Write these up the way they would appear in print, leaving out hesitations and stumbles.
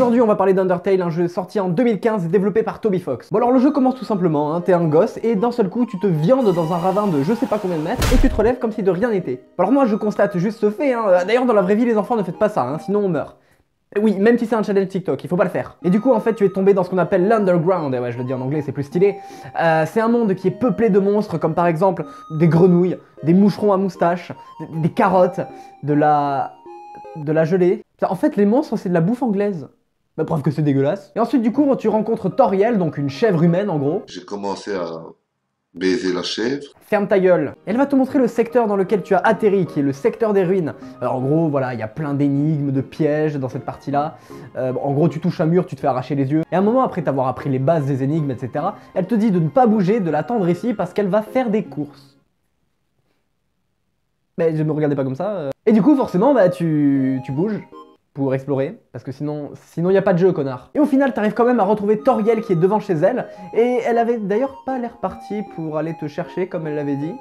Aujourd'hui on va parler d'Undertale, un jeu sorti en 2015 et développé par Toby Fox. Bon alors le jeu commence tout simplement, hein, t'es un gosse et d'un seul coup tu te viandes dans un ravin de je sais pas combien de mètres et tu te relèves comme si de rien n'était. Alors moi je constate juste ce fait, hein. D'ailleurs dans la vraie vie les enfants ne faites pas ça, hein, sinon on meurt. Oui, même si c'est un challenge TikTok, il faut pas le faire. Et du coup, en fait, tu es tombé dans ce qu'on appelle l'underground. Et ouais, je le dis en anglais, c'est plus stylé. C'est un monde qui est peuplé de monstres, comme par exemple des grenouilles, des moucherons à moustache, des carottes, de la gelée. En fait, les monstres, c'est de la bouffe anglaise. Bah, preuve que c'est dégueulasse. Et ensuite, du coup, tu rencontres Toriel, donc une chèvre humaine, en gros. J'ai commencé à baiser la chèvre. Ferme ta gueule. Elle va te montrer le secteur dans lequel tu as atterri, qui est le secteur des ruines. Alors en gros, voilà, il y a plein d'énigmes, de pièges dans cette partie-là. En gros, tu touches un mur, tu te fais arracher les yeux. Et un moment après t'avoir appris les bases des énigmes, etc., elle te dit de ne pas bouger, de l'attendre ici, parce qu'elle va faire des courses. Mais ne me regardez pas comme ça. Et du coup, forcément, bah tu bouges pour explorer, parce que sinon il n'y a pas de jeu, connard. Et au final, t'arrives quand même à retrouver Toriel qui est devant chez elle, et elle avait d'ailleurs pas l'air partie pour aller te chercher comme elle l'avait dit.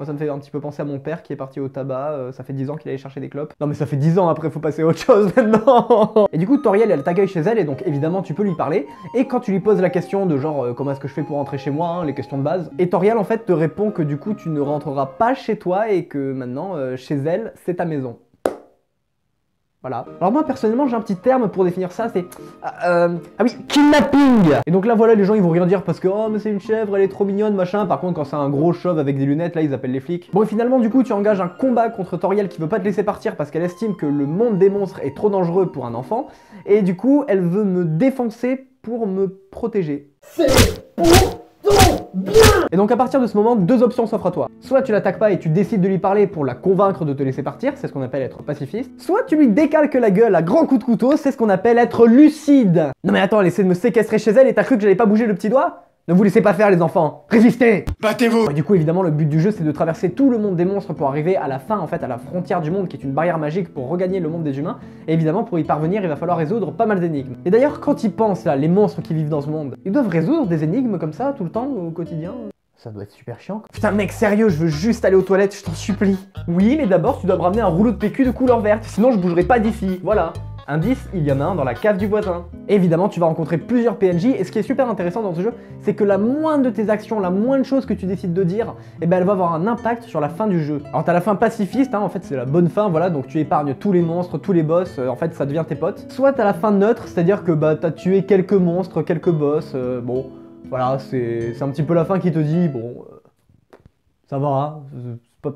Moi ça me fait un petit peu penser à mon père qui est parti au tabac, ça fait 10 ans qu'il allait chercher des clopes. Non mais ça fait 10 ans, après faut passer à autre chose maintenant. Et du coup Toriel elle t'accueille chez elle et donc évidemment tu peux lui parler. Et quand tu lui poses la question de genre comment est-ce que je fais pour rentrer chez moi, hein, les questions de base. Et Toriel en fait te répond que du coup tu ne rentreras pas chez toi et que maintenant chez elle c'est ta maison. Voilà. Alors moi personnellement j'ai un petit terme pour définir ça, c'est ah oui, kidnapping. Et donc là voilà, les gens ils vont rien dire parce que oh mais c'est une chèvre, elle est trop mignonne machin. Par contre quand c'est un gros chauve avec des lunettes, là ils appellent les flics. Bon et finalement du coup tu engages un combat contre Toriel qui veut pas te laisser partir parce qu'elle estime que le monde des monstres est trop dangereux pour un enfant. Et du coup elle veut me défoncer pour me protéger. C'est pour ton bien. Et donc à partir de ce moment, deux options s'offrent à toi. Soit tu l'attaques pas et tu décides de lui parler pour la convaincre de te laisser partir, c'est ce qu'on appelle être pacifiste. Soit tu lui décalques la gueule à grands coups de couteau, c'est ce qu'on appelle être lucide. Non mais attends, elle essaie de me séquestrer chez elle et t'as cru que j'allais pas bouger le petit doigt? Ne vous laissez pas faire les enfants, résistez! Battez-vous! Du coup évidemment le but du jeu c'est de traverser tout le monde des monstres pour arriver à la fin, en fait à la frontière du monde qui est une barrière magique pour regagner le monde des humains. Et évidemment pour y parvenir il va falloir résoudre pas mal d'énigmes. Et d'ailleurs quand ils pensent là, les monstres qui vivent dans ce monde, ils doivent résoudre des énigmes comme ça tout le temps au quotidien. Ça doit être super chiant. Putain mec sérieux, je veux juste aller aux toilettes, je t'en supplie. Oui mais d'abord tu dois me ramener un rouleau de PQ de couleur verte, sinon je bougerai pas d'ici, voilà. Indice, il y en a un dans la cave du voisin. Évidemment, tu vas rencontrer plusieurs PNJ, et ce qui est super intéressant dans ce jeu, c'est que la moindre de tes actions, la moindre chose que tu décides de dire, eh ben elle va avoir un impact sur la fin du jeu. Alors t'as la fin pacifiste, hein, en fait c'est la bonne fin, voilà, donc tu épargnes tous les monstres, tous les boss, en fait ça devient tes potes. Soit t'as la fin neutre, c'est-à-dire que bah t'as tué quelques monstres, quelques boss, bon, voilà, c'est un petit peu la fin qui te dit, bon, ça va, c'est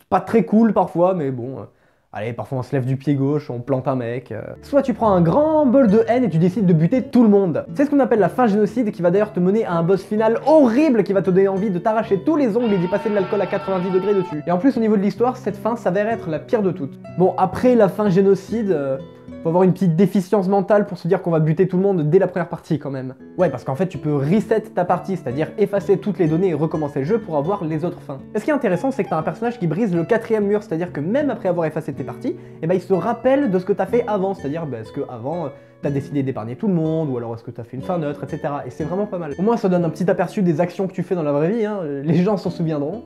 pas très cool parfois, mais bon... Allez, parfois on se lève du pied gauche, on plante un mec. Soit tu prends un grand bol de haine et tu décides de buter tout le monde. C'est ce qu'on appelle la fin génocide qui va d'ailleurs te mener à un boss final horrible qui va te donner envie de t'arracher tous les ongles et d'y passer de l'alcool à 90 degrés dessus. Et en plus au niveau de l'histoire, cette fin s'avère être la pire de toutes. Bon, après la fin génocide... faut avoir une petite déficience mentale pour se dire qu'on va buter tout le monde dès la première partie quand même. Ouais, parce qu'en fait tu peux reset ta partie, c'est-à-dire effacer toutes les données et recommencer le jeu pour avoir les autres fins. Et ce qui est intéressant, c'est que t'as un personnage qui brise le quatrième mur, c'est-à-dire que même après avoir effacé tes parties, eh ben, il se rappelle de ce que t'as fait avant, c'est-à-dire est-ce que avant t'as décidé d'épargner tout le monde, ou alors est-ce que t'as fait une fin neutre, etc. Et c'est vraiment pas mal. Au moins ça donne un petit aperçu des actions que tu fais dans la vraie vie, hein. Les gens s'en souviendront.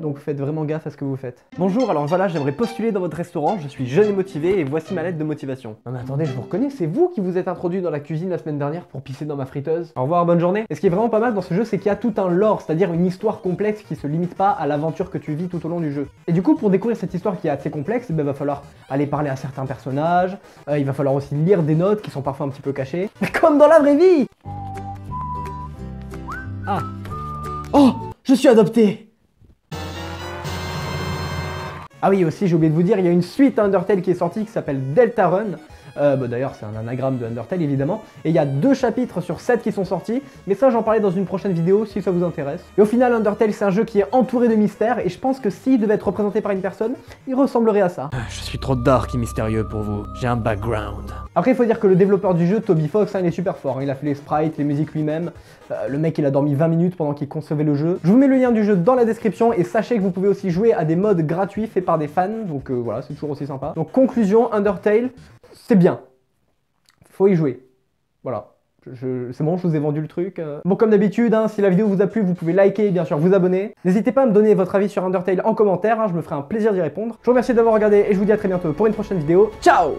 Donc faites vraiment gaffe à ce que vous faites. Bonjour, alors voilà, j'aimerais postuler dans votre restaurant, je suis jeune et motivé et voici ma lettre de motivation. Non mais attendez, je vous reconnais, c'est vous qui vous êtes introduit dans la cuisine la semaine dernière pour pisser dans ma friteuse. Au revoir, bonne journée. Et ce qui est vraiment pas mal dans ce jeu, c'est qu'il y a tout un lore, c'est-à-dire une histoire complexe qui se limite pas à l'aventure que tu vis tout au long du jeu. Et du coup, pour découvrir cette histoire qui est assez complexe, il va falloir aller parler à certains personnages, il va falloir aussi lire des notes qui sont parfois un petit peu cachées. Mais comme dans la vraie vie! Ah. Oh, je suis adopté! Ah oui, aussi, j'ai oublié de vous dire, il y a une suite à Undertale qui est sortie qui s'appelle Deltarune. D'ailleurs, c'est un anagramme de Undertale, évidemment. Et il y a 2 chapitres sur 7 qui sont sortis. Mais ça, j'en parlais dans une prochaine vidéo, si ça vous intéresse. Et au final, Undertale, c'est un jeu qui est entouré de mystères. Et je pense que s'il devait être représenté par une personne, il ressemblerait à ça. Je suis trop dark et mystérieux pour vous. J'ai un background. Après, il faut dire que le développeur du jeu, Toby Fox, il est super fort. Il a fait les sprites, les musiques lui-même. Le mec, il a dormi 20 minutes pendant qu'il concevait le jeu. Je vous mets le lien du jeu dans la description. Et sachez que vous pouvez aussi jouer à des modes gratuits faits par des fans. Donc voilà, c'est toujours aussi sympa. Donc conclusion, Undertale, c'est bien. Faut y jouer. Voilà. C'est bon, je vous ai vendu le truc. Bon, comme d'habitude, hein, si la vidéo vous a plu, vous pouvez liker et bien sûr vous abonner. N'hésitez pas à me donner votre avis sur Undertale en commentaire, hein, je me ferai un plaisir d'y répondre. Je vous remercie d'avoir regardé et je vous dis à très bientôt pour une prochaine vidéo. Ciao!